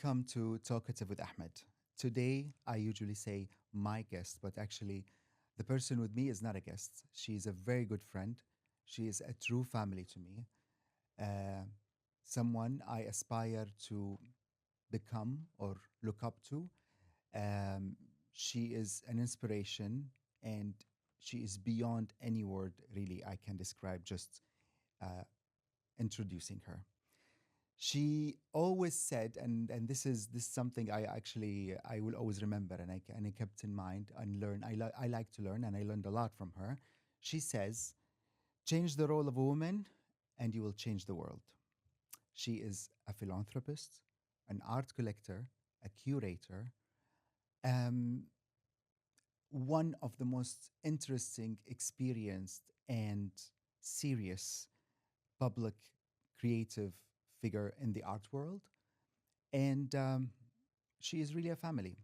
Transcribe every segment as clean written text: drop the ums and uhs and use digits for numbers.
Welcome to Talkative with Ahmed. Today, I usually say my guest, but actually, the person with me is not a guest. She is a very good friend. She is a true family to me, uh, someone I aspire to become or look up to. Um, she is an inspiration, and she is beyond any word really I can describe just uh, introducing her. She always said, and this is something I will always remember, and I kept in mind and learn. I like to learn, and I learned a lot from her. She says, "Change the role of a woman, and you will change the world." She is a philanthropist, an art collector, a curator, um, one of the most interesting, experienced, and serious public creative figure in the art world. And she is really a family.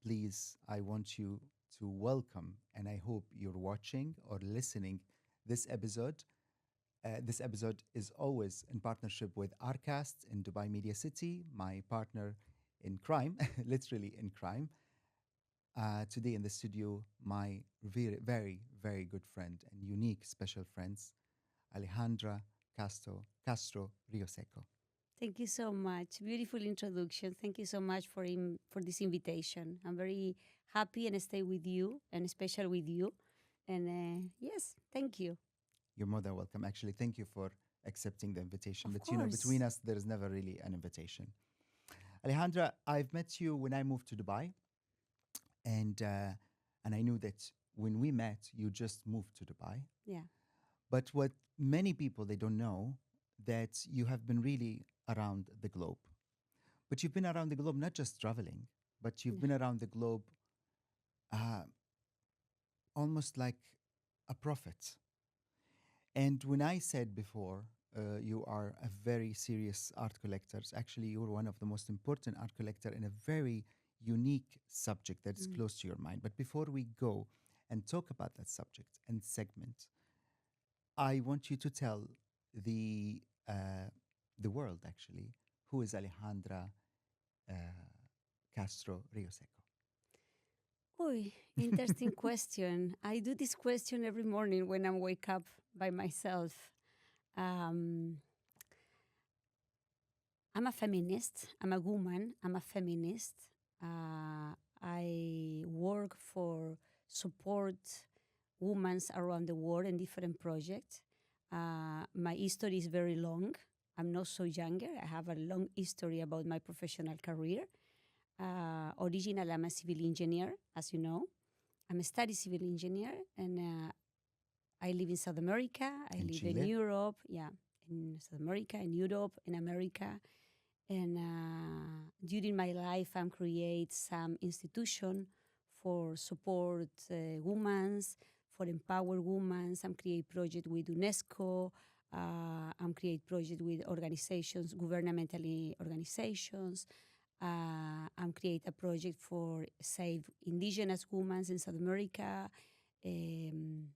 Please, I want you to welcome, and I hope you're watching or listening this episode. This episode is always in partnership with Arcast in Dubai Media City, my partner in crime, literally in crime. Today in the studio, my very, very, very good friend and unique special friends, Alejandra Castro Rioseco. Thank you so much. Beautiful introduction. Thank you so much for this invitation. I'm very happy and stay with you and special with you. And yes, thank you. You're more than welcome. Actually, thank you for accepting the invitation. Of But you know, course. between us, there is never really an invitation. Alejandra, I've met you when I moved to Dubai, and I knew that when we met, you just moved to Dubai. Yeah. But what many people they don't know that you have been really around the globe. But you've been around the globe not just traveling, but you've Yeah. been around the globe uh, almost like a prophet. And when I said before, you are a very serious art collector, actually, you're one of the most important art collector in a very unique subject that is Mm. close to your mind. But before we go and talk about that subject and segment, I want you to tell the uh, the world actually who is Alejandra uh, Castro Rioseco. Oy, interesting question. I do this question every morning when I wake up by myself. Um, I'm a feminist. I'm a woman. I'm a feminist. I work for support women around the world in different projects. My history is very long. I'm not so younger. I have a long history about my professional career. Originally, I'm a civil engineer, as you know. I'm a study civil engineer, and I live in South America. I In live in Chile. Europe. Yeah, in South America, in Europe, in America. And during my life, I'm create some institution for support women, for empower women. I'm create project with UNESCO. I'm create project with organizations, governmentally organizations. I'm create a project for save indigenous women in South America. Um,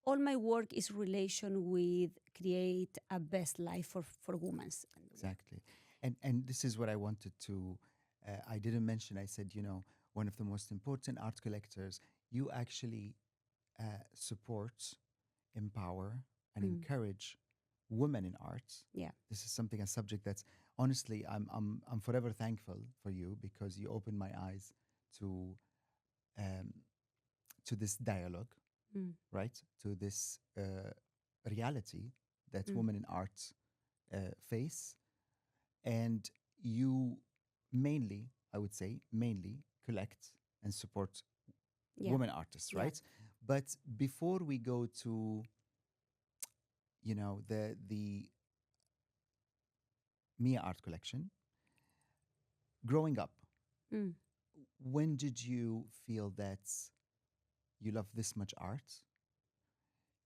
all my work is relation with create a best life for women. Exactly. And this is what I wanted to I didn't mention. I said, you know, one of the most important art collectors, you actually support, empower, and Mm. encourage women in art. Yeah. This is something, a subject that's honestly, I'm forever thankful for you because you opened my eyes to um, to this dialogue, Mm. right? To this reality that Mm. women in art face, and you mainly, I would say, mainly collect and support Yeah. women artists, Yeah. right? But before we go to, you know, the Mia art collection, growing up, Mm. when did you feel that you love this much art?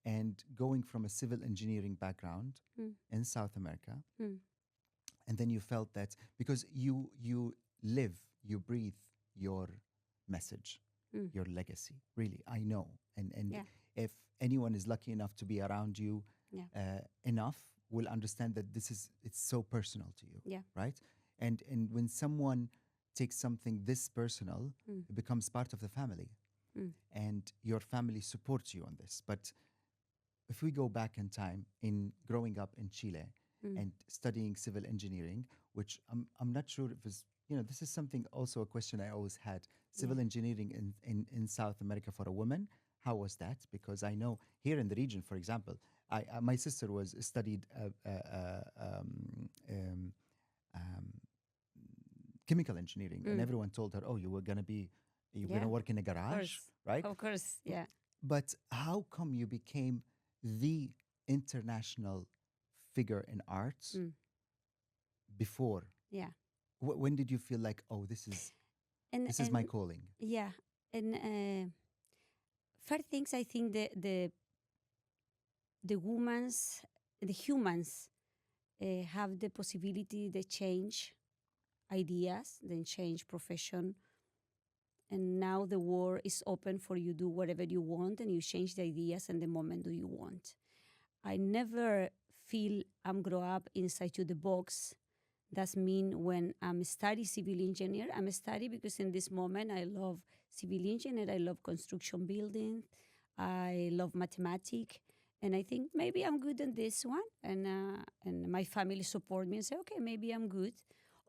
And going from a civil engineering background Mm. in South America, Mm. and then you felt that because you live, you breathe your message, Mm. your legacy. Really, I know. And Yeah. if anyone is lucky enough to be around you Yeah. enough, will understand that it's so personal to you, Yeah. right? And when someone takes something this personal, it becomes part of the family, and your family supports you on this. But if we go back in time, in growing up in Chile and studying civil engineering, which I'm not sure if it's, this is something, also a question I always had. Civil engineering in South America for a woman, how was that? Because I know here in the region, for example, my sister was studied chemical engineering, and everyone told her, "Oh, you're Yeah. gonna work in a Of garage, course. right?" Of course. Yeah. But how come you became the international figure in arts before? Yeah. When did you feel like, oh, And this is my calling? yeah. And first things, I think the humans have the possibility to change ideas, then change profession. And now the world is open for you to do whatever you want, and you change the ideas and the moment do you want. I never feel I'm grow up inside to the box. That's mean when I'm study civil engineer, I'm study because in this moment I love civil engineer, I love construction building, I love mathematics, and I think maybe I'm good in this one. And my family support me and say, okay, maybe I'm good.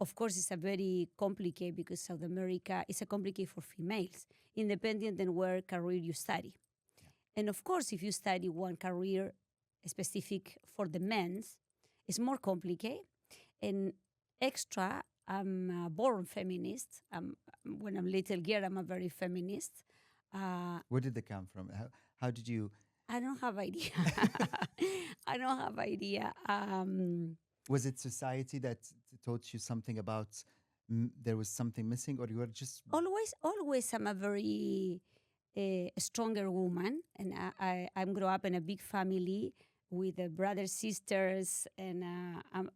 Of course, it's a very complicated because South America is a complicated for females, independent than where career you study. And of course, if you study one career specific for the men's, it's more complicated. And extra, I'm a born feminist. When I'm little girl, I'm a very feminist. Where did they come from? How did you? I don't have idea. I don't have idea. Was it society that taught you something about there was something missing, or you were just Always, I'm a very stronger woman, and I'm grow up in a big family with brothers, sisters, and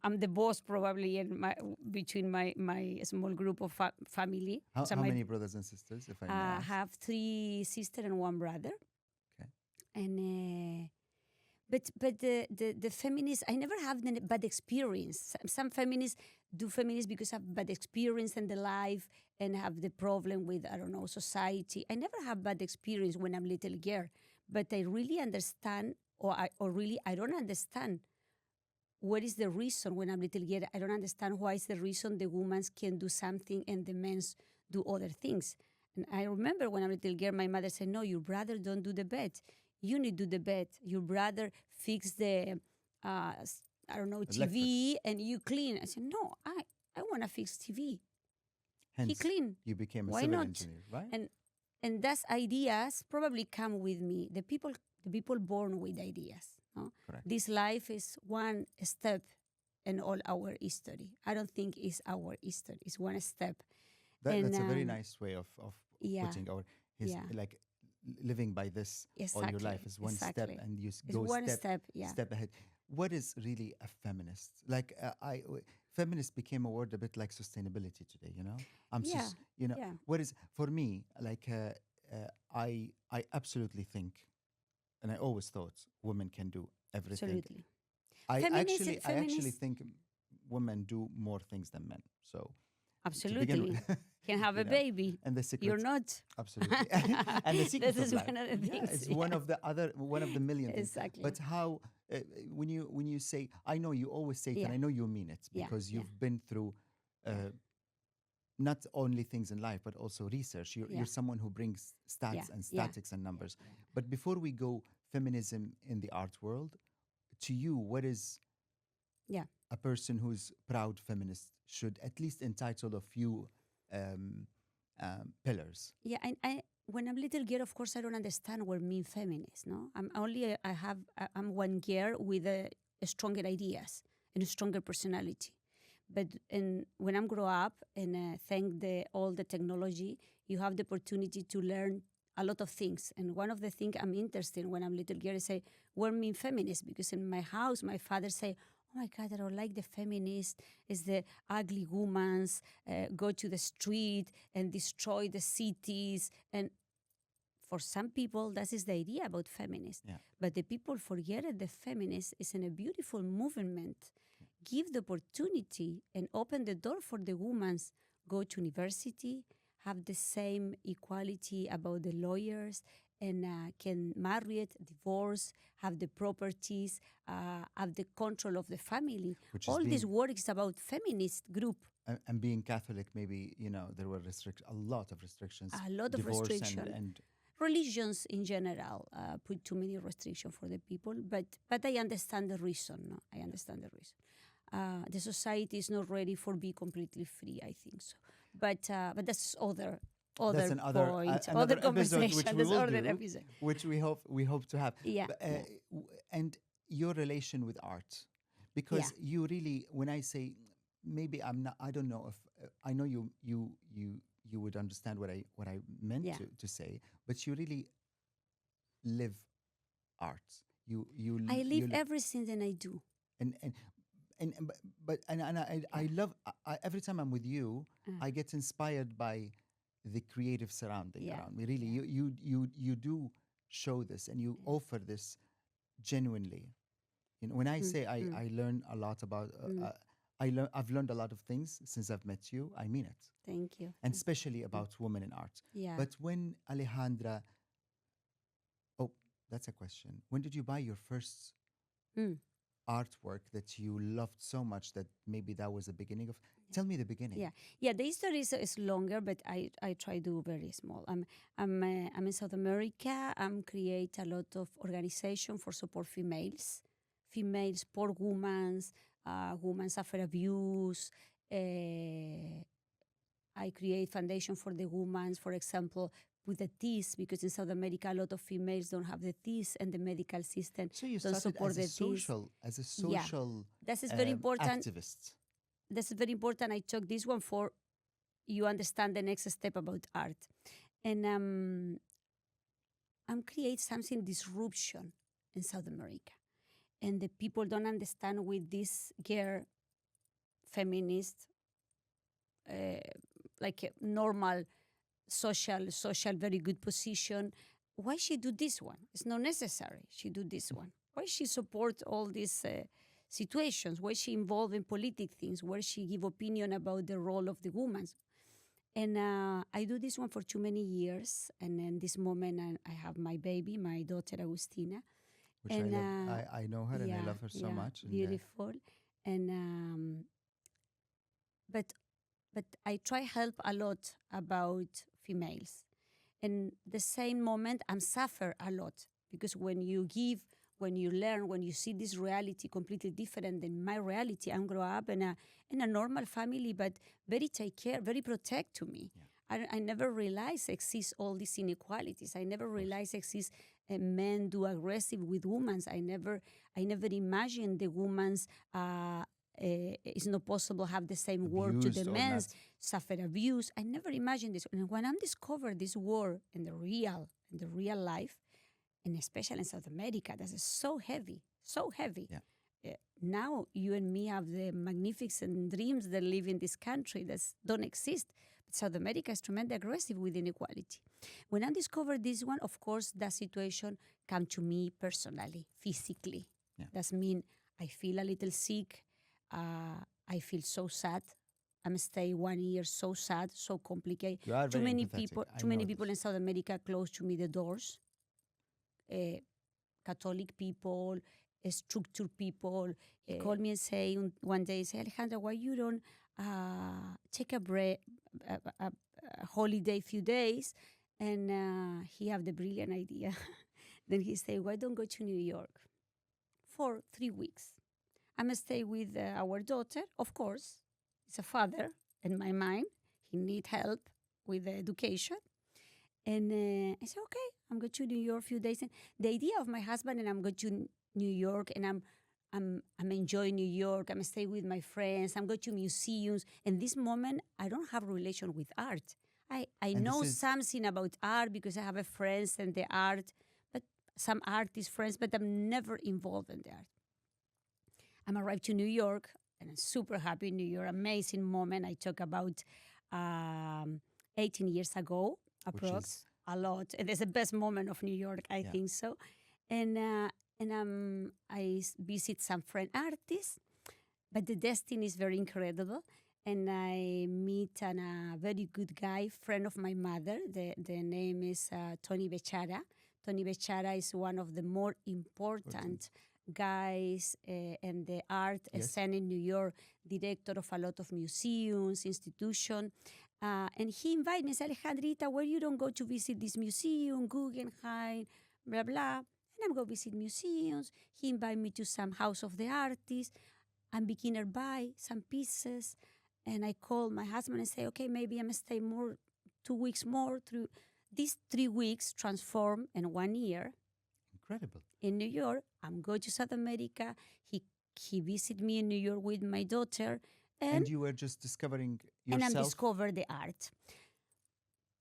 I'm the boss probably in between my small group of family. how, So how my, many brothers and sisters, if I may I ask? have 3 sisters and 1 brother. Okay. And but the feminists, I never have the bad experience. Some feminists do feminists because have bad experience in the life and have the problem with, I don't know, society. I never have bad experience when I'm little girl, but I really understand, or really I don't understand what is the reason when I'm little girl. I don't understand why is the reason the women can do something and the men do other things. And I remember when I'm little girl, my mother said, "No, your brother don't do the bed. You need to do the bed. Your brother fix the, I don't know, TV, and you clean." I said, "No, I want to fix TV. Hence, He clean. you became a Why civil not?" engineer, right? And those ideas probably come with me. The people born with ideas. No? Correct. This life is one step in all our history. I don't think it's our history. It's one step. That's a very nice way of yeah, putting yeah. like living by this all your life is one step, and you It's go one step, yeah. step ahead. What is really a feminist? Like feminist became a word a bit like sustainability today. Yeah, yeah. What is for me like I absolutely think, and I always thought women can do everything. Absolutely. I actually Feminist- think women do more things than men. So to begin Absolutely. with, Can have a you know, baby. and the secret, You're not. absolutely, and the secret This is of life. one of the Yeah, things, it's yeah. one of the million things. Exactly. But how when you say, I know you always say it, Yeah. and I know you mean it Yeah, because yeah. you've been through not only things in life but also research. Yeah. You're someone who brings stats Yeah, and yeah. statics and numbers. But before we go, feminism in the art world, to you, what is Yeah. a person who's proud feminist should at least entitle a few pillars? Yeah, I when I'm little girl, of course, I don't understand what mean feminist. No, I'm one girl with stronger ideas and a stronger personality. But when I'm grow up and thank all the technology, you have the opportunity to learn a lot of things. And one of the things I'm interested in when I'm little girl is say, what mean feminist? Because in my house, my father say, "Oh my God, I don't like the feminist. It's the ugly women's go to the street and destroy the cities." And For some people, that is the idea about feminist. Yeah. But the people forget that the feminist is in a beautiful movement. Give the opportunity and open the door for the women. Go to university, have the same equality about the lawyers, and can marry it, divorce, have the properties, have the control of the family. Which is All this being- work is about feminist group. And being Catholic, maybe, there were a lot of restrictions. A lot of divorce restriction. and Religions in general put too many restrictions for the people, but I understand the reason. No? I understand the reason. The society is not ready for be completely free. I think so, but that's other that's another point, another other episode conversation. which we That's will other do, episode. which we hope to have. Yeah, But, yeah. And your relation with art, because you really, when I say, maybe I'm not, I don't know if I know you would understand what I meant Yeah. to say, but you really live art. You I you live li- everything that I do. and I love every time I'm with you, I get inspired by the creative surrounding Yeah, around me. Really, you do show this and you offer this genuinely. When I say I learn a lot about I've learned a lot of things since I've met you. I mean it, Thank you. and especially about women in art. Yeah. But when Alejandra, oh, that's a question. When did you buy your first Mm. artwork that you loved so much that maybe that was the beginning of? Tell me the beginning. Yeah. The history is longer, but I try to do very small. I'm in South America. I'm create a lot of organization for support females, poor women, women suffer abuse. I create foundation for the women, for example, with the teeth, because in South America a lot of females don't have the teeth, and the medical system So you don't started support as a the teeth. social That is very important. activist. That's very important. I took this one for you understand the next step about art. And I'm create something disruption in South America. And the people don't understand with this girl feminist, like a normal social, very good position. Why she do this one? It's not necessary. She do this one. Why she support all these situations? Why she involved in politic things? Where she give opinion about the role of the woman? And I do this one for too many years. And in this moment, I have my baby, my daughter Agustina. Which And, I love. I know her and I love her so much. And, Beautiful. And but I try help a lot about females. And the same moment, I'm suffer a lot, because when you give, when you learn, when you see this reality completely different than my reality, I'm grow up in a normal family, but very take care, very protect to me. I never realized exist all these inequalities. I never realized exist men do aggressive with women. I never imagined the women's it's not possible have the same work to the Abused or men, not. suffer abuse. I never imagined this. And when I'm discovered this war in the real life, and especially in South America, that is so heavy, so heavy. Yeah. Now you and me have the magnificent dreams that live in this country that don't exist. But South America is tremendously aggressive with inequality. When I discovered this one, of course, that situation come to me personally, physically. Yeah. That means I feel a little sick. I feel so sad. I'm stay 1 year so sad, so complicated. You are Too very many empathetic. people, I too many know people this. in South America close to me the doors. Catholic people, structured people. He called me and say one day, say, Alejandra, why you don't take a break, a holiday, few days? And he have the brilliant idea. Then he say, why don't go to New York for 3 weeks? I'm gonna stay with our daughter, of course. It's a father in my mind. He need help with the education. And I said, okay, I'm going to New York a few days. And the idea of my husband and I'm going to New York and I'm enjoying New York. I'm stay with my friends. I'm going to museums. In this moment, I don't have a relation with art. I And know this is- something about art because I have a friends and the art, but some artist friends, but I'm never involved in the art. I'm arrived to New York and I'm super happy in New York. Amazing moment. I talk about 18 years ago, Which approx. is a lot. And it's the best moment of New York, I Yeah. think so. And visit some friend artists, but the destiny is very incredible. And I meet a very good guy, friend of my mother. The name is Tony Bechara. Tony Bechara is one of the more important guys in the art Yes. scene in New York, director of a lot of museums, institutions. And he invited me and said, Alejandrita, where you don't go to visit this museum, Guggenheim, blah, blah. And I'm going to visit museums. He invited me to some house of the artists. I'm beginner buy some pieces. And I called my husband and say, okay, maybe I'm stay more, 2 weeks more. Through these 3 weeks transform in 1 year. Incredible. In New York, I'm going to South America. He visited me in New York with my daughter. And you were just discovering And yourself. I'm discover the art.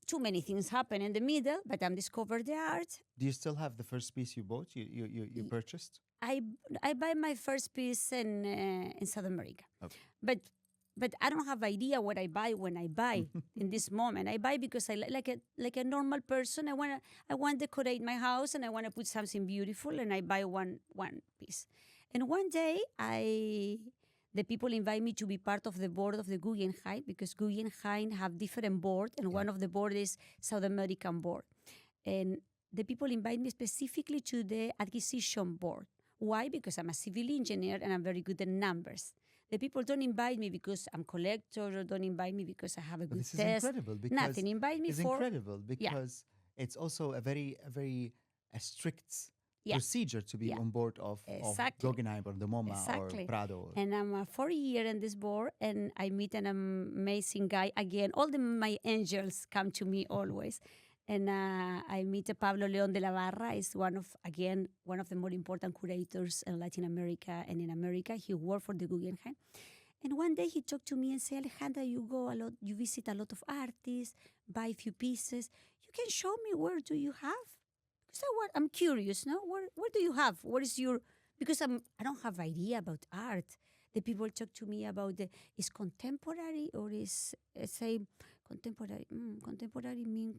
Too many things happen in the middle, but I'm discover the art. Do you still have the first piece you bought? You purchased? I buy my first piece in South America. Okay. But I don't have idea what I buy when I buy in this moment. I buy because I like a normal person. I want to decorate my house and I want to put something beautiful and I buy one piece. And one day the people invite me to be part of the board of the Guggenheim because Guggenheim have different board and one of the board is South American board. And the people invite me specifically to the acquisition board. Why? Because I'm a civil engineer and I'm very good at numbers. The people don't invite me because I'm collector or don't invite me because I have a But good this is test. incredible because Nothing. Invite me it's for incredible because it's also a very strict Yeah. procedure to be Yeah. on board of Exactly. Guggenheim or the MoMA Exactly. or Prado. And I'm 4 years in this board, and I meet an amazing guy again. All my angels come to me always. And I meet Pablo León de la Barra. Is one of the more important curators in Latin America and in America. He worked for the Guggenheim. And one day he talked to me and said, Alejandra, you visit a lot of artists, buy a few pieces. You can show me where do you have? Because I'm curious, no? Where do you have? What is your... Because I don't have idea about art. The people talk to me about is contemporary or is, say, contemporary. Contemporary mean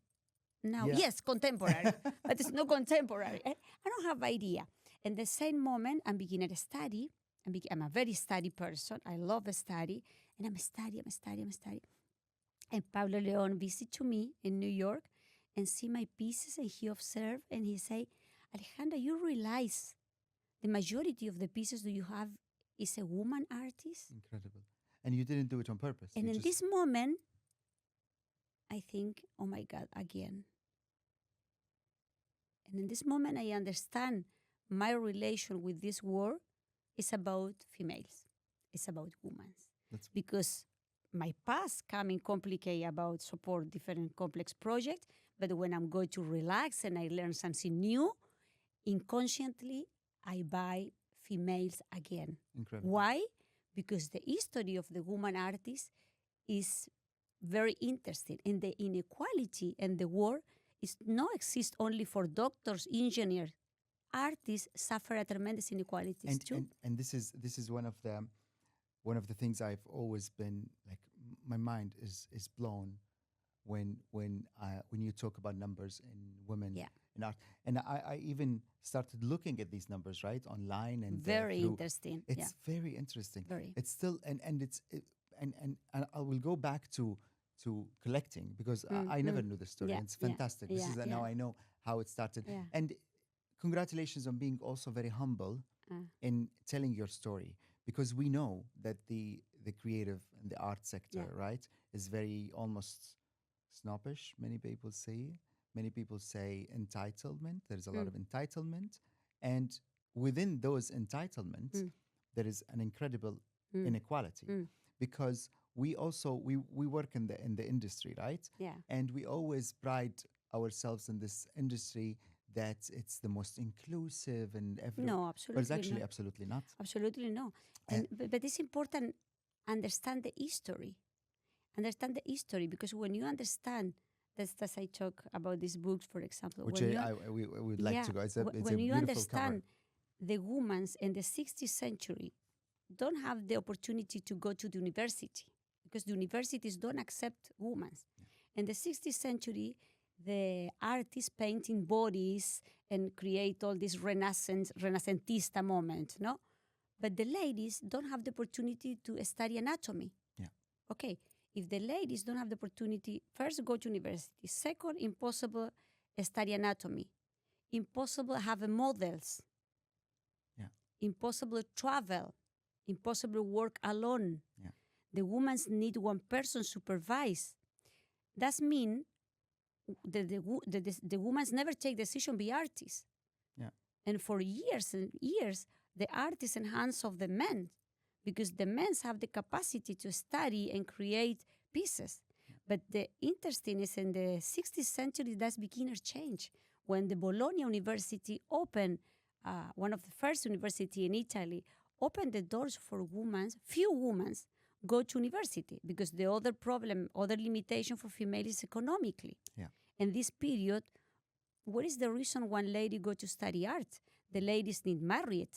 now. Yeah. Yes, contemporary, but it's not contemporary. I don't have idea. In the same moment, I'm beginning to study. I'm a very study person. I love study. And I'm study. And Pablo León visit to me in New York and see my pieces and he observe and he say, Alejandra, you realize the majority of the pieces that you have is a woman artist? Incredible. And you didn't do it on purpose. And in this moment, I think, oh my God, again. And in this moment, I understand my relation with this world is about females. It's about women. Because my past coming complicate about support different complex projects, but when I'm going to relax and I learn something new, inconsciently, I buy females again. Incredible. Why? Because the history of the woman artist is very interesting. And the inequality in the world is not exist only for doctors, engineers. Artists suffer a tremendous inequalities too. And this is one of the things I've always been like. My mind is blown when you talk about numbers in women in art. And I even started looking at these numbers right online and very interesting. It's very interesting. Very. It's still and I will go back to collecting because I never knew the story. And it's fantastic. This is now I know how it started. Yeah. And congratulations on being also very humble in telling your story, because we know that the creative and the art sector, right, is very almost snobbish. Many people say entitlement. There's a lot of entitlement, and within those entitlements, there is an incredible inequality because we also we work in the industry, right? Yeah. And we always pride ourselves in this industry that it's the most inclusive and no, absolutely. But it's actually not. absolutely not. Absolutely no. But it's important understand the history. Understand the history, because when you understand, that's as I talk about these books, for example. Which we would like to go. It's when a you beautiful understand cover. the women in the 16th century don't have the opportunity to go to the university because the universities don't accept women. In the 16th century, the artists painting bodies and create all this renascentista moment, no? But the ladies don't have the opportunity to study anatomy. Yeah. Okay, if the ladies don't have the opportunity, first go to university. Second, impossible study anatomy. Impossible have models. Yeah. Impossible travel. Impossible work alone. Yeah. The women need one person supervise. That means the women never take decision be artists. Yeah. And for years and years, the art is in hands of the men because the men have the capacity to study and create pieces. Yeah. But the interesting is in the 16th century, that's beginner change. When the Bologna University opened, one of the first university in Italy, opened the doors for women, few women go to university because the other problem, other limitation for female is economically. Yeah. In this period, what is the reason one lady go to study art? The ladies need married.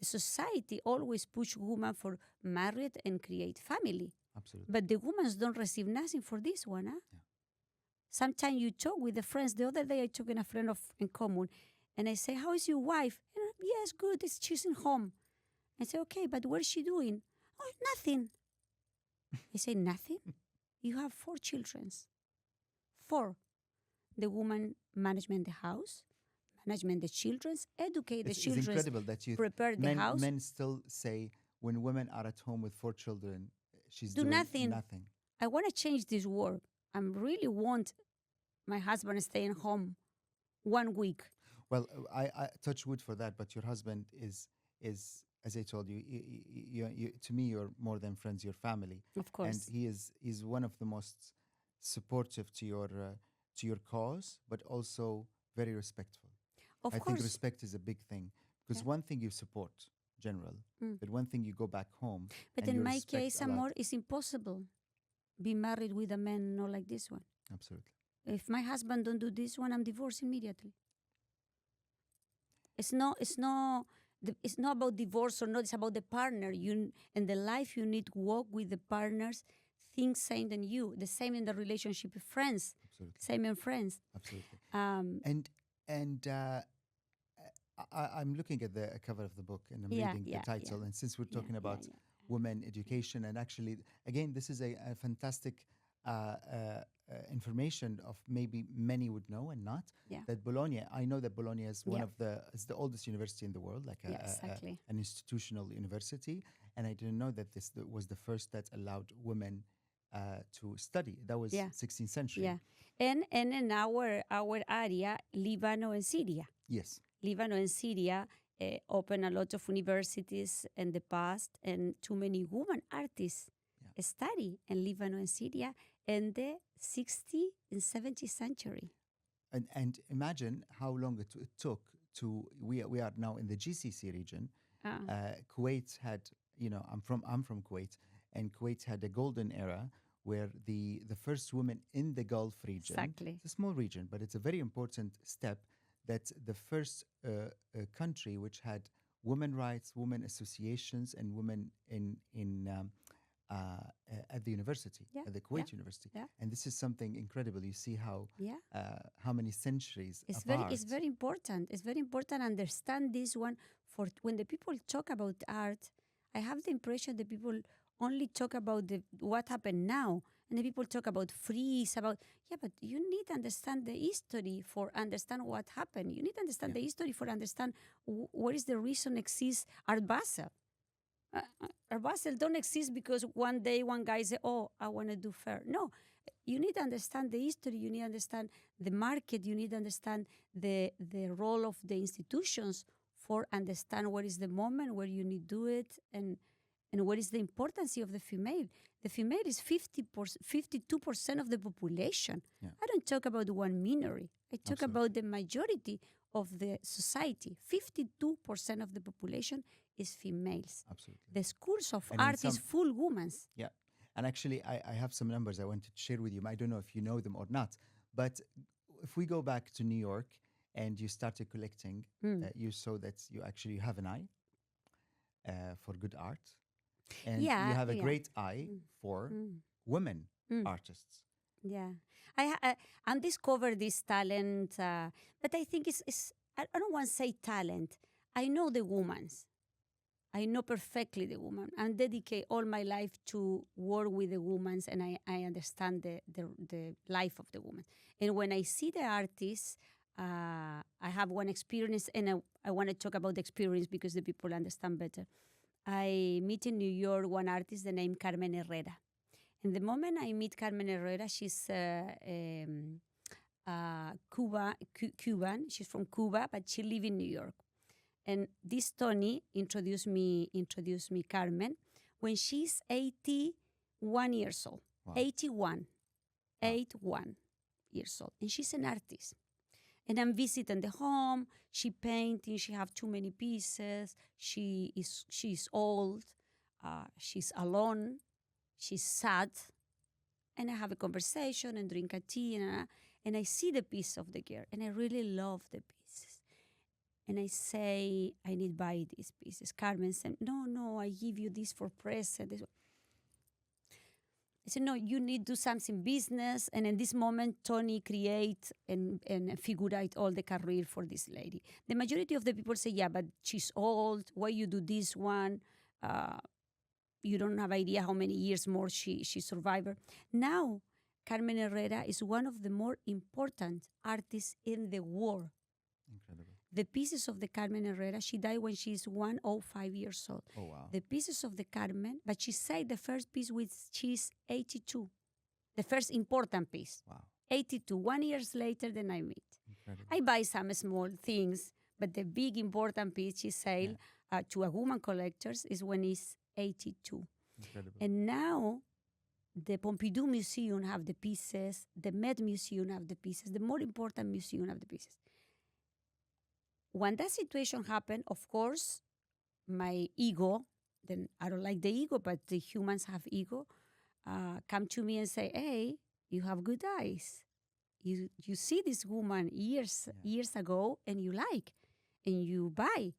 The society always push women for married and create family. Absolutely. But the women don't receive nothing for this one. Huh? Yeah. Sometimes you talk with the friends. The other day I talked with a friend in common, and I say, "How is your wife?" And, yes, good. She's in home. I say, "Okay, but what is she doing?" "Oh, nothing." I say, "Nothing? You have 4 children. 4. The woman management the house, management the children, educate the children. It's incredible that you prepare the house. Men still say when women are at home with 4 children, she's Do doing nothing. nothing. I want to change this world. I really want my husband staying home 1 week. Well, I touch wood for that, but your husband is as I told you, you to me you're more than friends, you're family. Of course. And he's one of the most supportive to your cause, but also very respectful. Of I course. think respect is a big thing because one thing you support, general, but one thing you go back home. But and in you my respect case, a lot. amor, it's impossible be married with a man not like this one. Absolutely. If my husband don't do this one, I'm divorced immediately. It's not about divorce or not. It's about the partner. You in the life you need to walk with the partners, think same than you. The same in the relationship with friends. Absolutely. Same in friends. Absolutely. And I'm looking at the cover of the book and I'm reading the title. And since we're talking about women education, and actually, again, this is a fantastic information of maybe many would know and not. Yeah. That Bologna, I know that Bologna is is the oldest university in the world, like exactly. an institutional university. And I didn't know that this was the first that allowed women to study. That was 16th century. Yeah. And in our area, Lebanon and Syria. Yes. Lebanon and Syria opened a lot of universities in the past, and too many women artists study in Lebanon and Syria in the 60th and 70th century. And imagine how long it took to. We are now in the GCC region. Kuwait had, I'm from Kuwait, and Kuwait had a golden era where the first woman in the Gulf region. Exactly. It's a small region, but it's a very important step. That's the first country which had women rights, women associations, and women at the university, at the Kuwait University. Yeah. And this is something incredible. You see how many centuries it's apart. It's very important. It's very important to understand this one. For when the people talk about art, I have the impression that people only talk about what happened now, and the people talk about freeze, but you need to understand the history for understand what happened. You need to understand the history for understand what is the reason exists Art Basel. Art Basel don't exist because one day one guy say, "Oh, I want to do fair." No, you need to understand the history. You need to understand the market. You need to understand the role of the institutions for understand what is the moment where you need to do it and what is the importance of the female. The female is 52% of the population. Yeah. I don't talk about one minority. I talk about the majority of the society. 52% of the population is females. Absolutely. The schools of art is full women. Yeah. And actually, I have some numbers I wanted to share with you. I don't know if you know them or not. But if we go back to New York and you started collecting, you saw that you actually have an eye for good art. And you have a great eye for women artists. Yeah. I undiscovered this talent, but I think I don't want to say talent. I know the woman's. I know perfectly the woman. I dedicate all my life to work with the women, and I understand the life of the woman. And when I see the artists, I have one experience, and I want to talk about the experience because the people understand better. I meet in New York one artist, the name Carmen Herrera. And the moment I meet Carmen Herrera, she's Cuban. She's from Cuba, but she lives in New York. And this Tony introduced me Carmen when she's 81 years old. Wow. 81. 81 years old. And she's an artist. And I'm visiting the home. She painting. She have too many pieces. She's old. She's alone. She's sad. And I have a conversation and drink a tea. And I see the piece of the girl. And I really love the pieces. And I say, I need to buy these pieces. Carmen said, no, I give you this for present. I said, no, you need to do something business. And in this moment, Tony create and figure out all the career for this lady. The majority of the people say, yeah, but she's old. Why you do this one? You don't have idea how many years more she survived. Now, Carmen Herrera is one of the more important artists in the world. Incredible. The pieces of the Carmen Herrera, she died when she's 105 years old. Oh, wow. The pieces of the Carmen, but she said the first piece with she's 82. The first important piece. Wow. 82. 1 year later than I meet. Incredible. I buy some small things, but the big important piece she sell to a woman collectors is when he's 82. Incredible. And now the Pompidou Museum have the pieces, the Met Museum have the pieces, the more important museum have the pieces. When that situation happened, of course, my ego, then I don't like the ego, but the humans have ego, come to me and say, hey, you have good eyes. You see this woman years ago and you like, and you buy.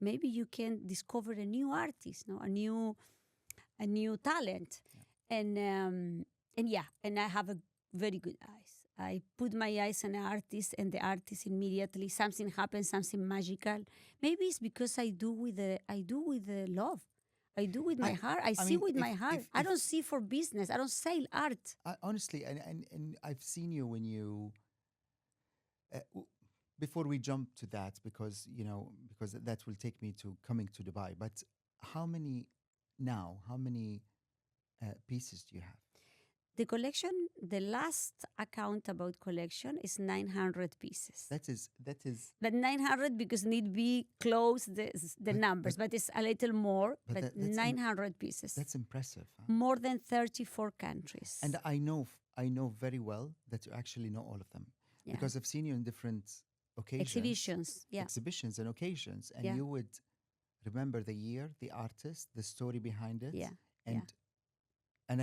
Maybe you can discover a new artist, no? a new talent. Yeah. And I have a very good eyes. I put my eyes on an artist, and the artist immediately something happens, something magical. Maybe it's because I do with the love. I do with my heart. I see with my heart. I don't see for business. I don't sell art. Honestly, and I've seen you when you. Before we jump to that, because that will take me to coming to Dubai. But how many pieces do you have? The collection, the last account about collection is 900 pieces. That is. But 900 because need be close the numbers, but it's a little more. But 900 pieces. That's impressive. Huh? More than 34 countries. And I know very well that you actually know all of them because I've seen you in different occasions, exhibitions and occasions, and you would remember the year, the artist, the story behind it, And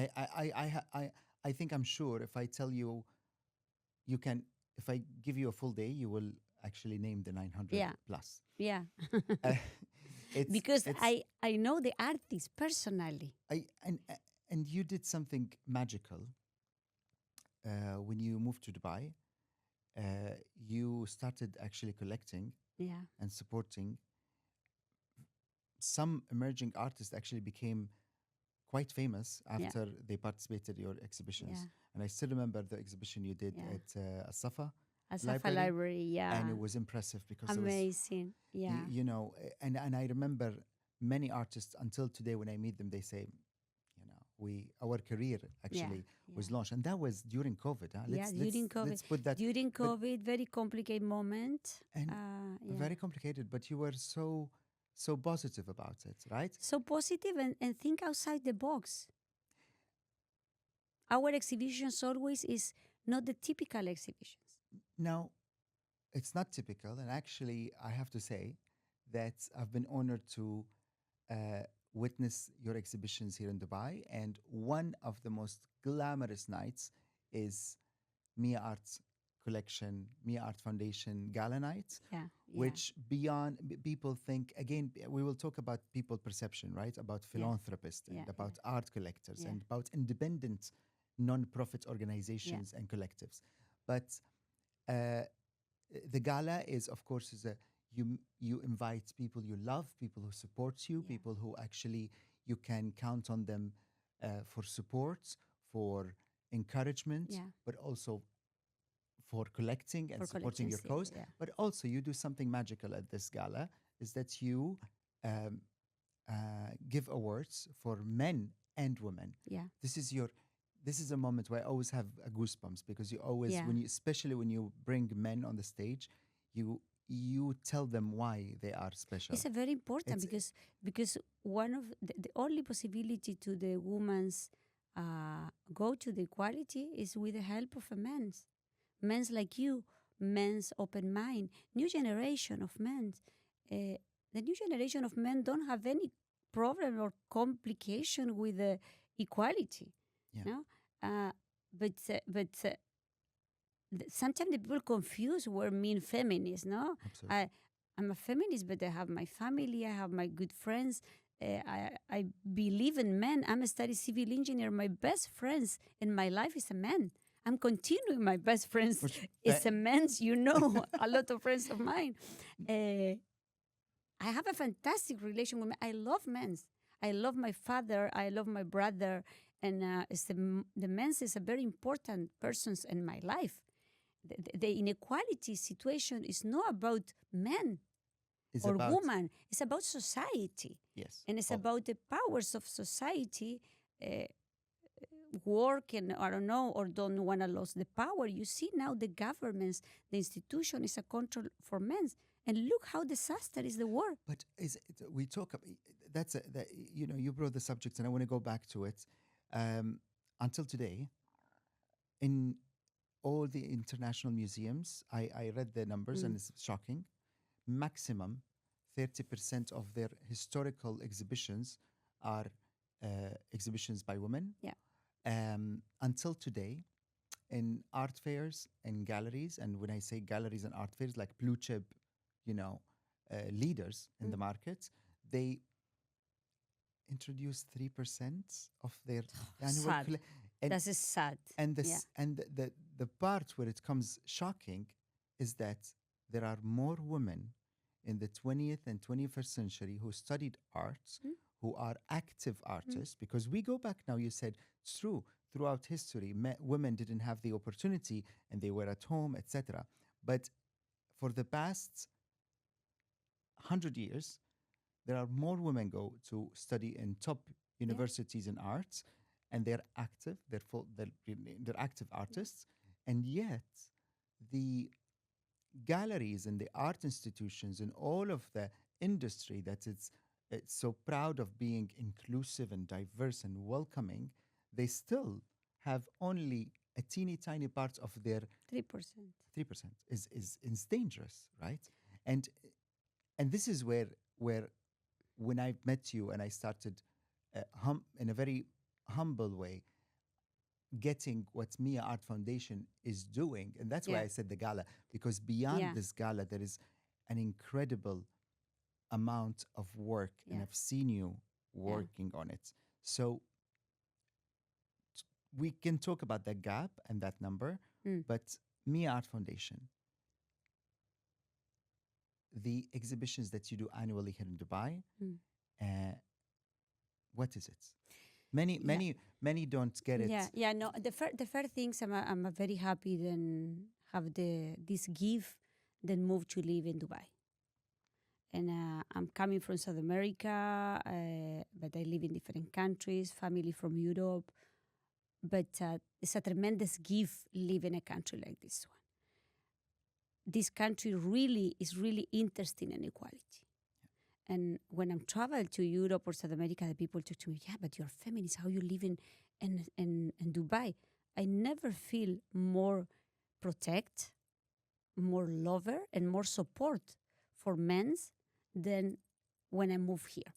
I think I'm sure if I tell you, you can. If I give you a full day, you will actually name the 900 plus. Yeah. Because I know the artist personally. And you did something magical when you moved to Dubai. You started actually collecting and supporting. Some emerging artists actually became quite famous after they participated in your exhibitions. And I still remember the exhibition you did at Asafa Library, and it was impressive because amazing. it was, and I remember many artists until today when I meet them, they say, our career actually was launched, and that was during COVID. During COVID. Let's put that during COVID, very complicated moment. And very complicated, but you were so positive about it, right? So positive and think outside the box. Our exhibitions always is not the typical exhibitions. No, it's not typical. And actually, I have to say that I've been honored to witness your exhibitions here in Dubai. And one of the most glamorous nights is Mia Art Collection, Mia Art Foundation Gala Night, which beyond people think, again, we will talk about people perception, right? About philanthropists and about art collectors and about independent non-profit Yeah. organizations and collectives. But uh, the gala is, of course, you invite people you love, people who support you, Yeah. people who actually you can count on them for support, for encouragement, Yeah. but also for collecting and For supporting your collections. Yeah. cause. Yeah. But also, you do something magical at this gala is that you um, give awards for men and women. Yeah. This is your this is a moment where I always have goosebumps because you always Yeah. when you especially when you bring men on the stage, you tell them why they are special. It's a very important It's because one of the only possibility to the woman's go to the equality is with the help of a men's like you, men's open mind, new generation of men. Uh, the new generation of men don't have any problem or complication with the equality, yeah, no. But sometimes the people confuse what mean feminist. No, absolutely. I I'm a feminist, but I have my family, I have my good friends. I believe in men. I'm a study civil engineer. My best friends in my life is a man. I'm continuing my best friends. Which It's a men's, a lot of friends of mine. Uh, I have a fantastic relation with men. I love men. I love my father. I love my brother. And the men's is a very important persons in my life. The inequality situation is not about men is or about woman. It's about society. yes. And it's Oh, about the powers of society uh, work and I don't know or don't want to lose the power. You see now the governments, the institution is a control for men. And look how disaster is the war. but we talk that's that, you brought the subject and I want to go back to it. Until today, in all the international museums, I read the numbers and Mm. it's shocking. Maximum 30% of their historical exhibitions are exhibitions by women. Yeah. Until today, in art fairs and galleries, and when I say galleries and art fairs, like blue chip, leaders in the Mm. market, they introduce 3% of their annual Sad. and That is sad. and Yeah. this and the part where it comes shocking is that there are more women in the 20th and 21st century who studied arts, Mm. who are active artists, because we go back now, you said it's true, throughout history women didn't have the opportunity and they were at home, etc. But for the past 100 years there are more women go to study in top Yeah. universities in arts, and they're active. They're active artists, and yet the galleries and the art institutions and all of the industry that it's so proud of being inclusive and diverse and welcoming, they still have only a teeny tiny part of their 3%. 3% is dangerous, right? And and this is where when I met you and I started in a very humble way getting what Mia Art Foundation is doing, and that's why Yeah. I said the gala, because beyond Yeah. this gala there is an incredible amount of work, and Yeah. I've seen you Yeah. working on it. So we can talk about that gap and that number, Mm. but Mia Art Foundation, the exhibitions that you do annually here in Dubai, Mm. uh, what is it? Many, Yeah. many don't get it. Yeah, yeah. No, the first things I'm very happy then have this gift, then move to live in Dubai. And I'm coming from South America, but I live in different countries. Family from Europe, but it's a tremendous gift live in a country like this one. This country really is really interesting in equality. And when I'm travel to Europe or South America, the people talk to me, yeah, but you're feminist. How you live in Dubai? I never feel more protect, more lover, and more support for men than when I move here.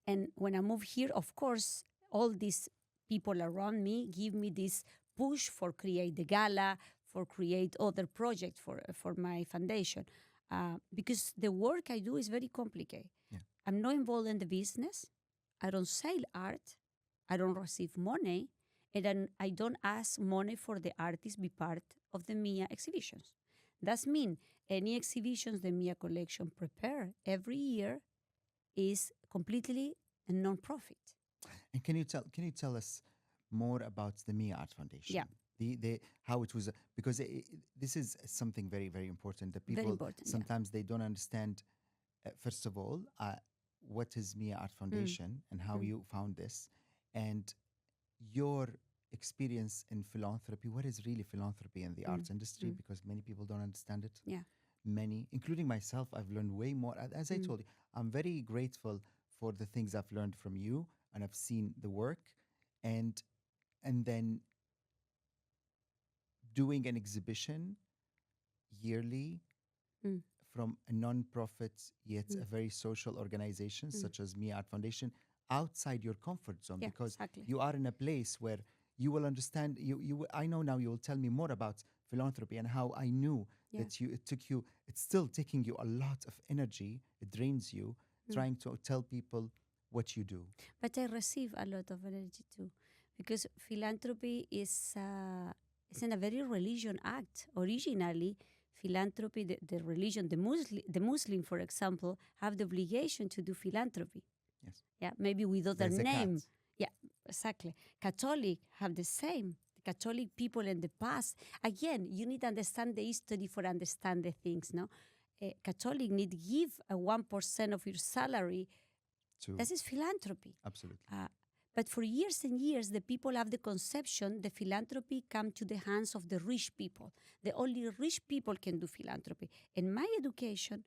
And when I move here, of course, all these people around me give me this push for create the gala, for create other projects for my foundation. Because the work I do is very complicated. Yeah. I'm not involved in the business. I don't sell art. I don't receive money. And then I don't ask money for the artist be part of the Mia exhibitions. That means any exhibitions the Mia collection prepare every year is completely a non-profit. And can you tell us more about the Mia Art Foundation? Yeah. The how it was because this is something very very important that Very people important. sometimes they don't understand. First of all, what is Mia Art Foundation and how you found this, and your experience in philanthropy. What is really philanthropy in the arts industry? Because many people don't understand it. Yeah. Many, including myself, I've learned way more. As I told you, I'm very grateful for the things I've learned from you, and I've seen the work, and then doing an exhibition yearly Mm. from a non-profit yet a very social organization such as Mia Art Foundation outside your comfort zone, Yeah, because exactly. you are in a place where you will understand I know now you will tell me more about philanthropy and how I knew that it's still taking you a lot of energy, it drains you trying to tell people what you do. But I receive a lot of energy too, because philanthropy isn't a very religion act. Originally, philanthropy, the religion, the Muslim, for example, have the obligation to do philanthropy. Yes. Yeah, maybe with other The zakat. name. Yeah, exactly. Catholic have the same. The Catholic people in the past. Again, you need to understand the history for understand the things. No, Catholic need give a 1% of your salary. To This is philanthropy. absolutely. But for years and years, the people have the conception the philanthropy come to the hands of the rich people. The only rich people can do philanthropy. In my education,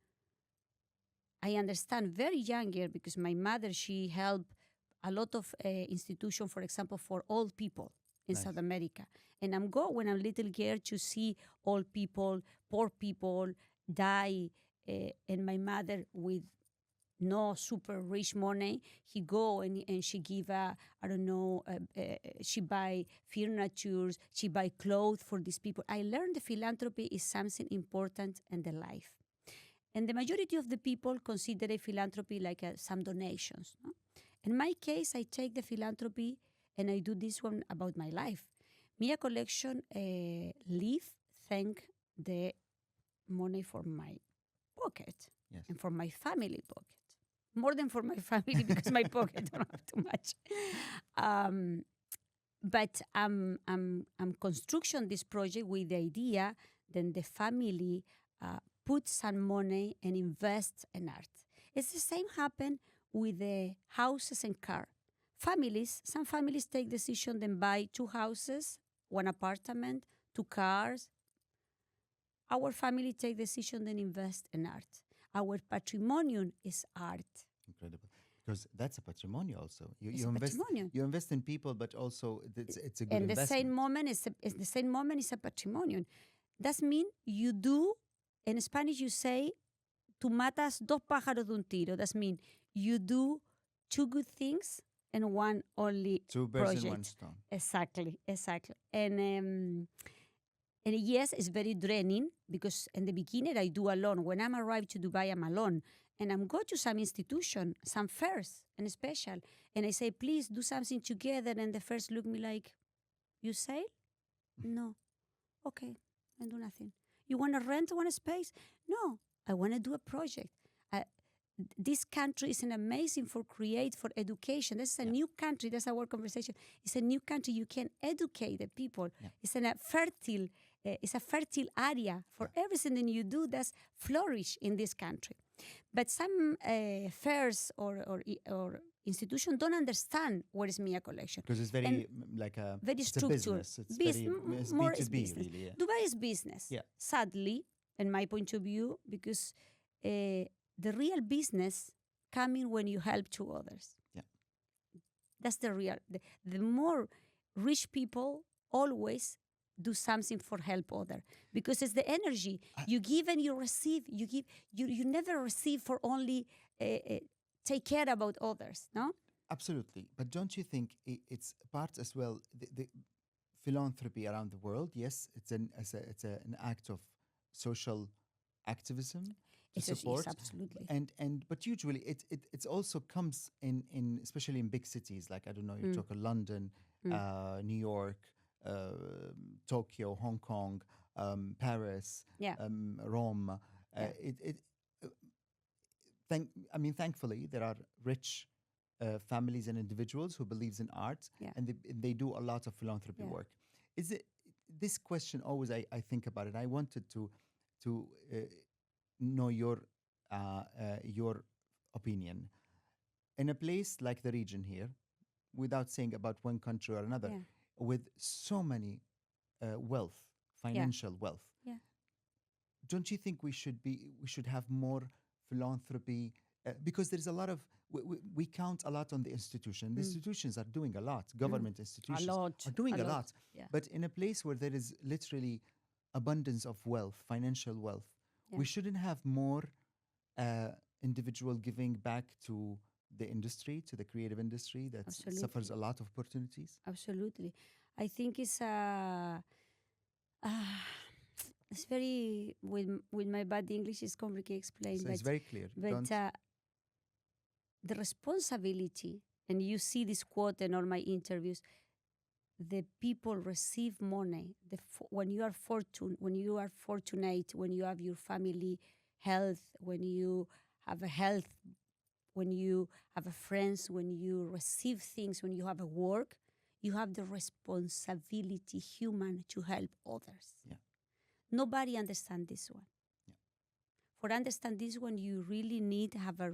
I understand very young here because my mother, she helped a lot of institutions, for example, for old people in Nice. South America. And I'm go when I'm little girl to see old people, poor people die. And my mother with no super rich money, he go and she give I don't know, she buy furnitures, she buy clothes for these people. I learned the philanthropy is something important in the life. And the majority of the people consider a philanthropy like some donations. No? In my case, I take the philanthropy and I do this one about my life. Mia collection live thank the money for my pocket Yes. and for my family pocket. More than for my family because my pocket don't have too much. But I'm construction this project with the idea then the family put some money and invest in art. It's the same happen with the houses and car. Some families take decision then buy 2 houses, 1 apartment, 2 cars. Our family take decision then invest in art. Our patrimonium is art. Incredible. Because that's a patrimonial also. It's You a invest patrimonium. you invest in people, but also it's a good And the investment. same moment is a patrimonium. That means you do, in Spanish you say, tú matas 2 pájaros de un tiro. That means you do 2 good things and 1 only 2 birds project. in 1 stone. Exactly. And yes, it's very draining because in the beginning I do alone. When I'm arrived to Dubai, I'm alone. And I'm go to some institution, some fairs and special. And I say, please do something together. And the first look me like, you say? No. Okay, I do nothing. You want to rent 1 space? No, I want to do a project. This country is an amazing for create, for education. This is a new country. That's our conversation. It's a new country. You can educate the people. Yeah. It's a fertile area for everything that you do that's flourish in this country. But some fairs or institutions don't understand what is Mia collection. Because it's very And like a very it's a structured. business. It's it's More B2B is business. really. Yeah. Dubai is business. Yeah. Sadly, in my point of view, because the real business coming when you help to others. Yeah. That's the real. The more rich people always do something for help other because it's the energy you give and you receive. You give. You never receive for only take care about others. No. Absolutely. But don't you think it's part as well the philanthropy around the world? Yes, it's an act of social activism support. Yes, absolutely. But usually it also comes in especially in big cities like, I don't know, you talk of London, New York, Tokyo, Hong Kong, Paris, Yeah. Rome. Yeah. Thankfully, there are rich families and individuals who believes in art, Yeah. and they do a lot of philanthropy Yeah. work. Is it this question always I think about it? I wanted to know your opinion. In a place like the region here, without saying about one country or another, Yeah. with so many wealth, Yeah. financial wealth, Yeah. don't you think we should have more philanthropy? Because there's a lot of we count a lot on the institution. The institutions are doing a lot. Government institutions are doing a lot. Yeah. But in a place where there is literally abundance of wealth, financial wealth, Yeah. we shouldn't have more individual giving back to the industry, to the creative industry that suffers a lot of opportunities. Absolutely. I think it's very with my bad English is complicated explained. So it's very clear. But the responsibility, and you see this quote in all my interviews, the people receive money when you are fortunate, when you have your family health, when you have a health, when you have a friends, when you receive things, when you have a work, you have the responsibility human to help others. Yeah. Nobody understands this one. Yeah. For understand this one, you really need to have a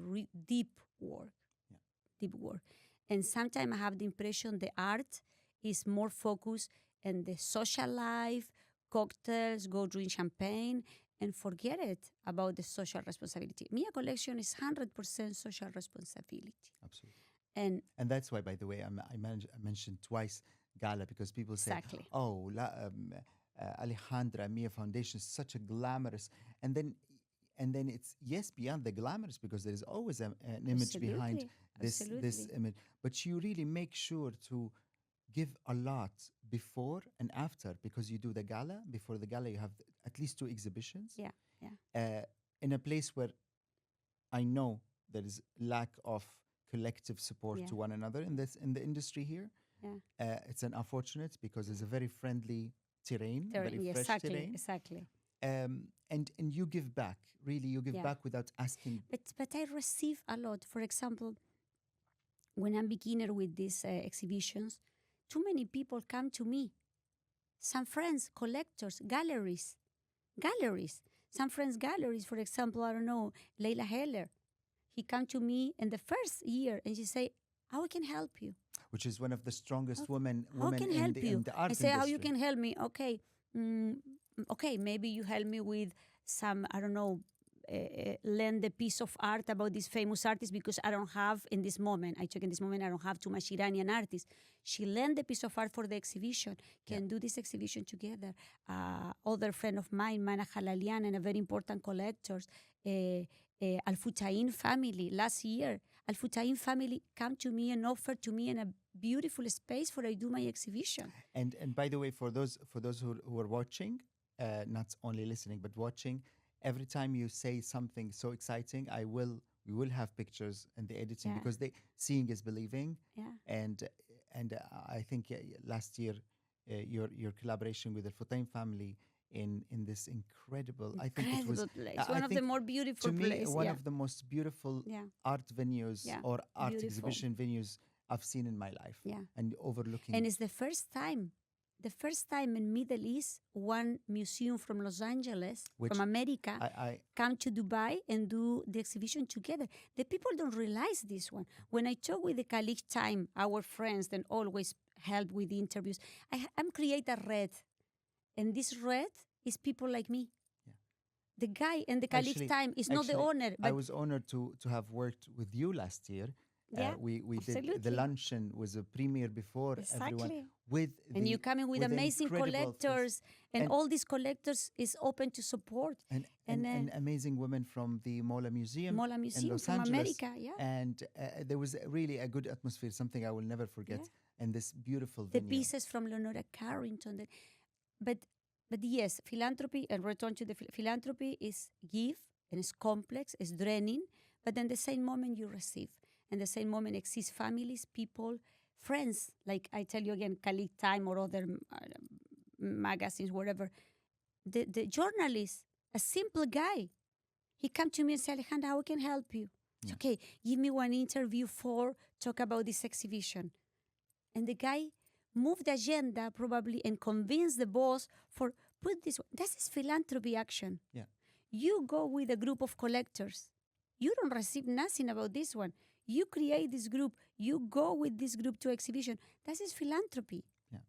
deep work. Yeah. Deep work. And sometimes I have the impression the art is more focused on the social life, cocktails, go drink champagne, and forget it about the social responsibility. Mia collection is 100% social responsibility. Absolutely. And that's why, by the way, I mentioned twice Gala, because people say, exactly. oh, Alejandra Mia Foundation is such a glamorous, and then it's, yes, beyond the glamorous, because there is always an image behind this image, but you really make sure to give a lot before and after, because you do the gala. Before the gala, you have at least 2 exhibitions. Yeah. In a place where I know there is lack of collective support to one another in the industry here. Yeah. It's unfortunate, because it's a very friendly terrain, very fresh terrain. Exactly. And you give back, really, you give back without asking. But I receive a lot. For example, when I'm beginner with these exhibitions, too many people come to me. Some friends, collectors, galleries. Some friends, galleries. For example, I don't know, Leila Heller. He come to me in the first year and she say, how I can help you? Which is one of the strongest women in the art industry. I say, how you can help me? Okay, okay, maybe you help me with some, I don't know, lend a piece of art about this famous artist, because I don't have in this moment, I don't have too much Iranian artists. She lend a piece of art for the exhibition, can do this exhibition together. Other friend of mine, Mana Halalian, and a very important collectors, Al Futain family, last year, Al Futain family come to me and offer to me in a beautiful space for I do my exhibition. And by the way, for those who are watching, not only listening but watching, every time you say something so exciting, we will have pictures in the editing, because seeing is believing. And I think last year your collaboration with the Futain family in this incredible, I think it was place. One of the more beautiful to me place, one of the most beautiful art venues or art exhibition venues I've seen in my life. And overlooking, and it's the first time in Middle East, one museum from Los Angeles, from America, come to Dubai and do the exhibition together. The people don't realize this one. When I talk with the colleague time, our friends that always help with the interviews, I'm create a red. And this red is people like me. The guy and the colleague time is not the owner. But I was honored to have worked with you last year. We did the luncheon, was a premiere before everyone. And you coming with amazing collectors, and all these collectors is open to support. And amazing women from the Mola Museum in Los from Angeles. America, And there was really a good atmosphere, something I will never forget. And this beautiful the venue. pieces from Leonora Carrington. But yes, philanthropy, and return to the philanthropy, is give and it's complex, it's draining, but then the same moment you receive. And the same moment exist families, people, friends, like I tell you again, Kalik Time or other magazines, whatever. The journalist, a simple guy, he come to me and say, Alejandra, how can I help you? It's okay, give me one interview for talk about this exhibition. And the guy moved the agenda probably and convinced the boss for put this one. This is philanthropy action. Yeah. You go with a group of collectors. You don't receive nothing about this one. You create this group. You go with this group to exhibition. This is philanthropy. Yeah.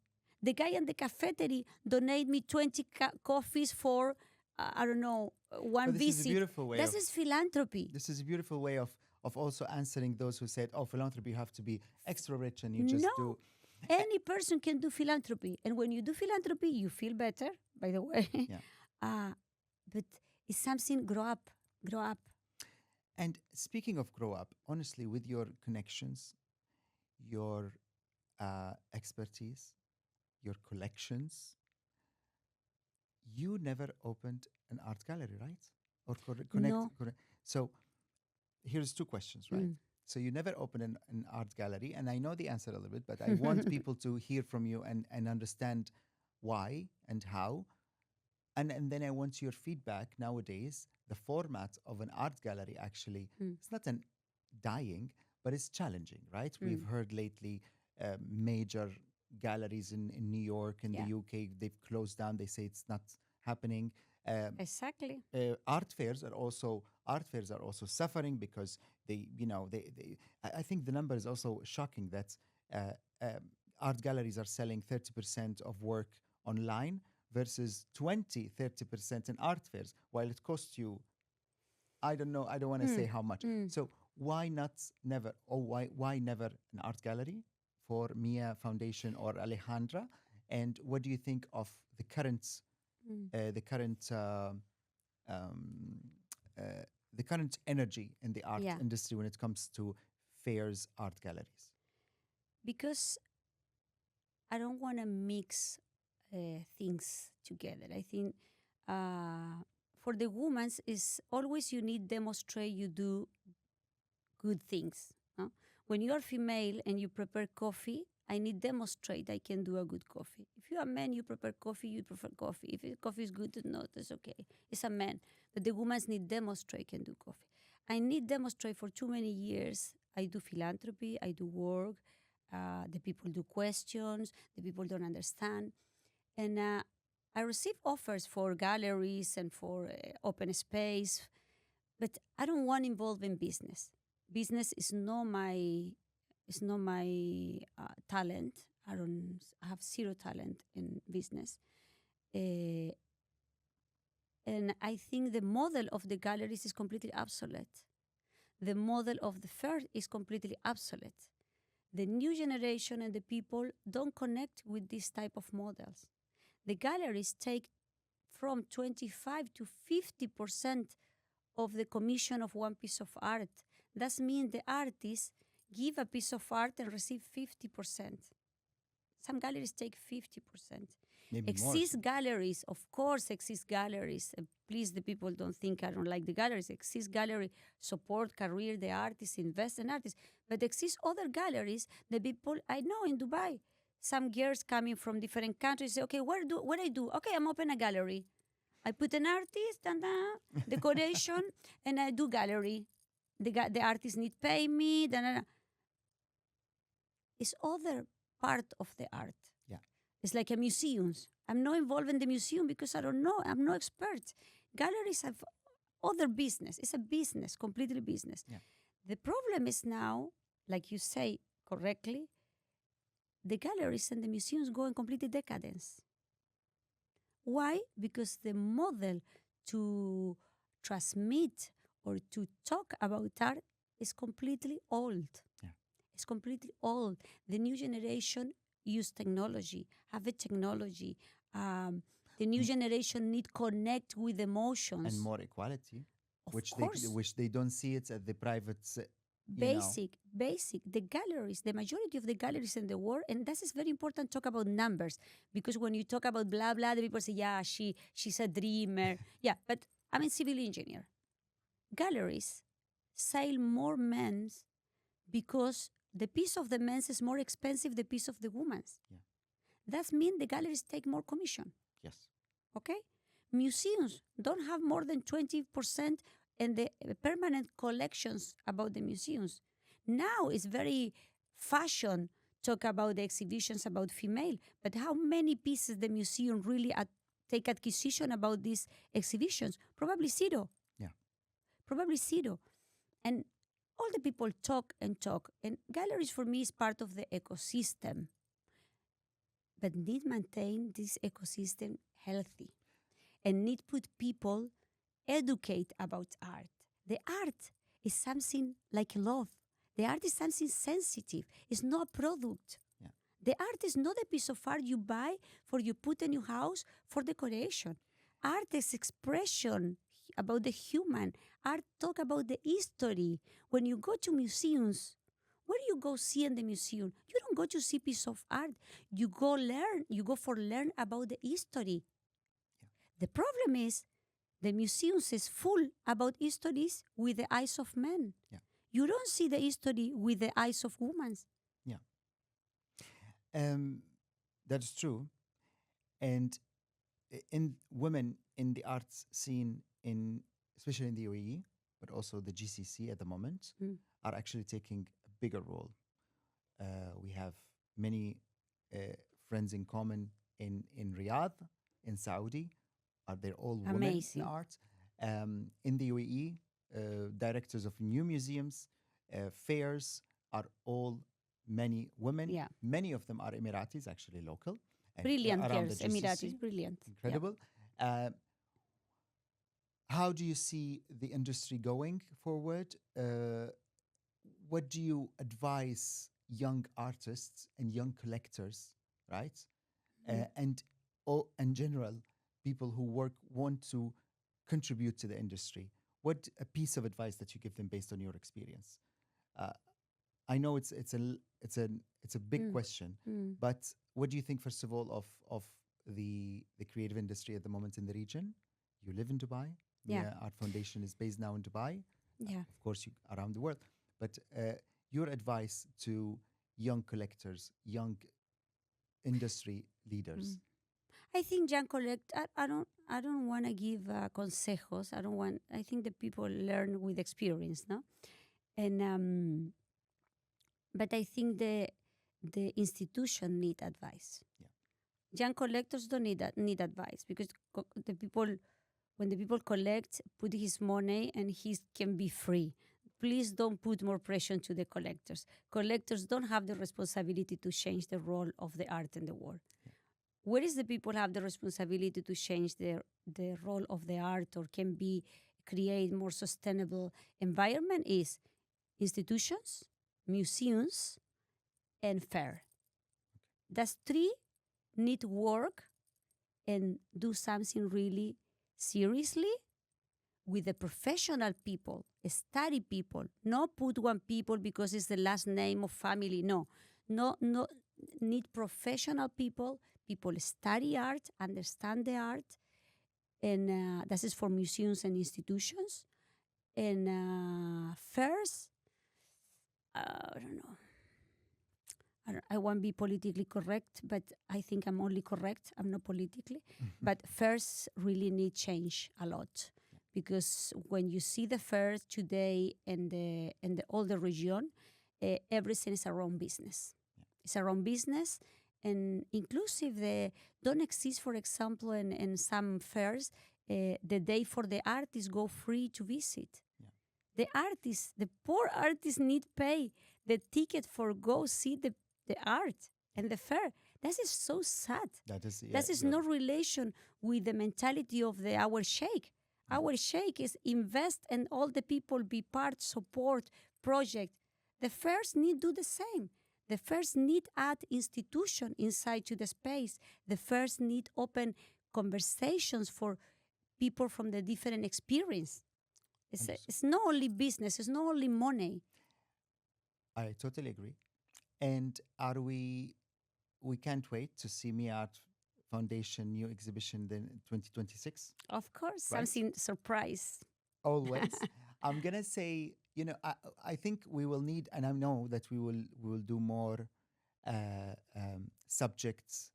The guy in the cafeteria donate me 20 coffees for, I don't know, one But this visit. is a beautiful way. This is philanthropy. This is a beautiful way of also answering those who said, "Oh, philanthropy, you have to be extra rich and you just No. do." Any person can do philanthropy. And when you do philanthropy, you feel better, by the way. Yeah. But it's something, grow up. And speaking of grow up, honestly, with your connections, your expertise, your collections, you never opened an art gallery, right? Or connect. No. So here's two questions, right? So you never opened an art gallery, and I know the answer a little bit, but I want people to hear from you and understand why and how. And then I want your feedback nowadays. The format of an art gallery actually, it's not an dying, but it's challenging, right? We've heard lately major galleries in New York, in the UK, they've closed down. They say it's not happening. Exactly. Art fairs are also suffering because they I think the number is also shocking that art galleries are selling 30% of work online versus 30% in art fairs, while it costs you, I don't know, I don't want to say how much. So why never an art gallery for Mia Foundation or Alejandra? And what do you think of the current energy in the art industry when it comes to fairs, art galleries? Because I don't want to mix things together. I think for the women is always you need demonstrate you do good things. When you are female and you prepare coffee, I need demonstrate I can do a good coffee. If you're a man, you prepare coffee, you prefer coffee. If the coffee is good, no, that's okay. It's a man. But the women need demonstrate can do coffee. I need demonstrate for too many years. I do philanthropy, I do work. The people do questions, the people don't understand. And I receive offers for galleries and for open space, but I don't want involved in business. Business is not my talent. I have zero talent in business. And I think the model of the galleries is completely obsolete. The model of the fair is completely obsolete. The new generation and the people don't connect with this type of models. The galleries take from 25 to 50% of the commission of one piece of art. That means the artist give a piece of art and receive 50%. Some galleries take 50%. Maybe exist more. Galleries, of course, exist galleries. Please, the people don't think I don't like the galleries. Exist gallery, support career, the artists, invest in artists. But exist other galleries, the people I know in Dubai. Some girls coming from different countries say, okay, what I do? Okay, I'm open a gallery. I put an artist and decoration, and I do gallery. The artist need pay me. It's other part of the art. Yeah. It's like a museum. I'm not involved in the museum because I don't know. I'm no expert. Galleries have other business. It's a business, completely business. Yeah. The problem is now, like you say correctly, the galleries and the museums go in complete decadence. Why? Because the model to transmit or to talk about art is completely old. Yeah. It's completely old. The new generation use technology, have a technology. The new generation need connect with emotions. And more equality, Of which course. they don't see it at the private. Basic. The galleries, the majority of the galleries in the world, and this is very important to talk about numbers, because when you talk about blah, blah, the people say, yeah, she's a dreamer. Yeah, but I'm a civil engineer. galleries sell more men's because the piece of the men's is more expensive the piece of the woman's. Yeah. That means the galleries take more commission. Yes. Okay? Museums don't have more than 20% in the permanent collections about the museums. Now it's very fashion talk about the exhibitions about female, but how many pieces the museum really take acquisition about these exhibitions? Probably zero. Yeah. Probably zero. And all the people talk and talk. And galleries for me is part of the ecosystem, but need maintain this ecosystem healthy and need put people educate about art. The art is something like love. The art is something sensitive. It's not a product. Yeah. The art is not a piece of art you buy for you put in your house for decoration. Art is expression about the human. Art talk about the history. When you go to museums, what do you go see in the museum? You don't go to see piece of art. You go learn. You go for learn about the history. Yeah. The problem is the museums is full about histories with the eyes of men. Yeah. You don't see the history with the eyes of women. Yeah. That is true. And in women in the arts scene, especially in the UAE, but also the GCC at the moment, are actually taking a bigger role. We have many friends in common in Riyadh, in Saudi. They're all women Amazing. in art. In the UAE, directors of new museums, fairs are all many women. Yeah. Many of them are Emiratis, actually local. Brilliant around girls. the GCC. Emiratis, brilliant. Incredible. How do you see the industry going forward? What do you advise young artists and young collectors, right? And in general, people who want to contribute to the industry? What a piece of advice that you give them based on your experience? I know it's a big question, but what do you think, first of all, of the creative industry at the moment in the region? You live in Dubai. Yeah. The Art Foundation is based now in Dubai. Yeah. Of course, around the world. But your advice to young collectors, young industry leaders. I think young collect. I don't want to give consejos. I think the people learn with experience, no. And but I think the institution need advice. Yeah. Young collectors don't need advice because the people, when the people collect, put his money and he can be free. Please don't put more pressure to the collectors. Collectors don't have the responsibility to change the role of the art in the world. Yeah. Where is the people have the responsibility to change the role of the art or can be create more sustainable environment is institutions, museums, and fair. That's three need work and do something really seriously with the professional people, study people, not put one people because it's the last name of family. No, need professional people. People study art, understand the art, and this is for museums and institutions. And first, I don't know. I won't be politically correct, but I think I'm only correct. I'm not politically. But fairs really need change a lot. Because when you see the fairs today in the all the region, everything is around business. Yeah. It's around business, and inclusive they don't exist. For example, in some fairs, the day for the artists go free to visit. Yeah. The poor artists need pay the ticket for go see the art and the fair. That is so sad. That is no relation with the mentality of our sheikh. Our sheikh is invest and all the people be part, support, project. The fairs need do the same. The fairs need add institution inside to the space. The fairs need open conversations for people from the different experience. It's not only business, it's not only money. I totally agree. And we can't wait to see Me Art Foundation new exhibition then in 2026. Of course, right? something surprise. Always. I'm gonna say, I think we will need, and I know that we will do more subjects,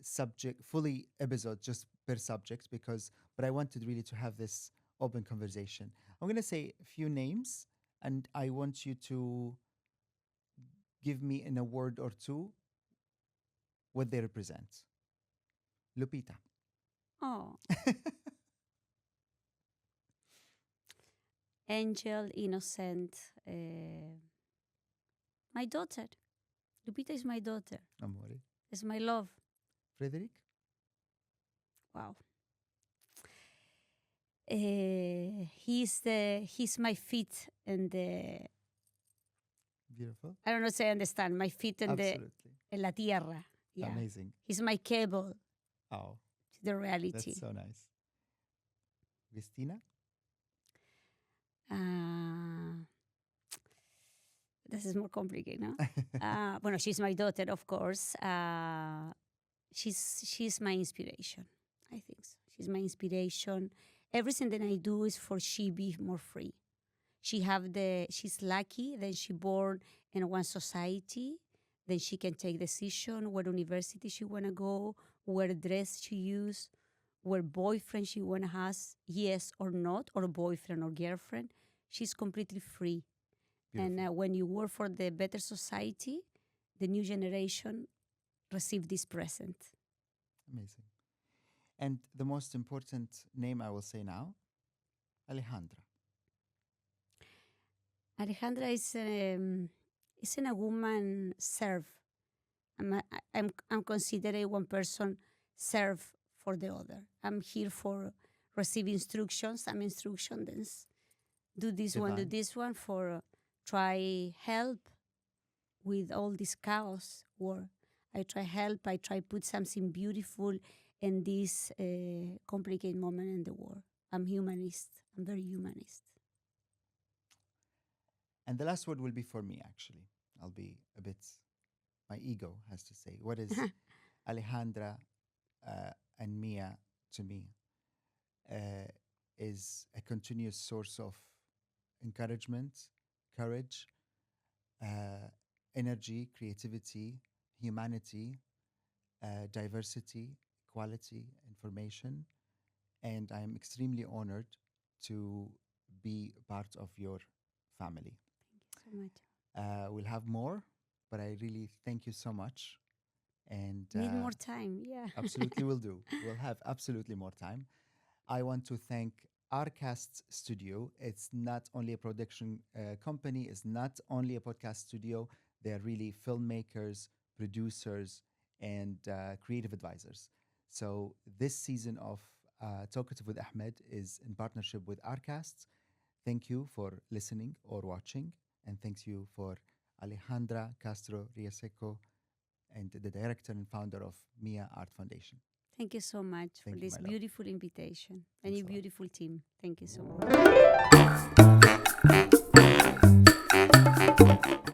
subject fully episode just per subject because, but I wanted really to have this open conversation. I'm gonna say a few names, and I want you to give me in a word or two what they represent. Lupita. Oh, angel, innocent. My daughter. Lupita is my daughter. Amore. It's my love. Frederick. Wow. He's my feet and the, Beautiful. I don't know if I understand, my feet and the Absolutely. en la tierra. Yeah. Amazing. He's my cable Oh, to the reality. that's so nice. Christina. This is more complicated, no? Well, she's my daughter, of course. She's my inspiration. I think so. She's my inspiration. Everything that I do is for she be more free. She's lucky that she born in one society. Then she can take decision where university she wanna go, where dress she use, where boyfriend she wanna has, yes or not, or boyfriend or girlfriend. She's completely free. Beautiful. And when you work for the better society, the new generation receive this present. Amazing. And the most important name I will say now, Alejandra. Alejandra is a woman serve. I'm considered one person serve for the other. I'm here for receive instructions. I'm instruction then do this one, do Divine. this one for try help with all this chaos war. I try help. I try put something beautiful in this complicated moment in the war. I'm humanist. I'm very humanist. And the last word will be for me, actually. I'll be a bit, my ego has to say. What is Alejandra and Mia to me? Is a continuous source of encouragement, courage, energy, creativity, humanity, diversity, equality, information. And I am extremely honored to be part of your family. Thank you so much. We'll have more, but I really thank you so much. And Need more time, yeah. absolutely will do. We'll have absolutely more time. I want to thank Arcast Studio. It's not only a production company, it's not only a podcast studio. They're really filmmakers, producers, and creative advisors. So this season of Talkative with Ahmed is in partnership with Arcast. Thank you for listening or watching. And thanks you for Alejandra Castro Rioseco and the director and founder of Mia Art Foundation. Thank you so much Thank for you, this my love. beautiful invitation and Thanks your a lot. beautiful team. Thank you so much.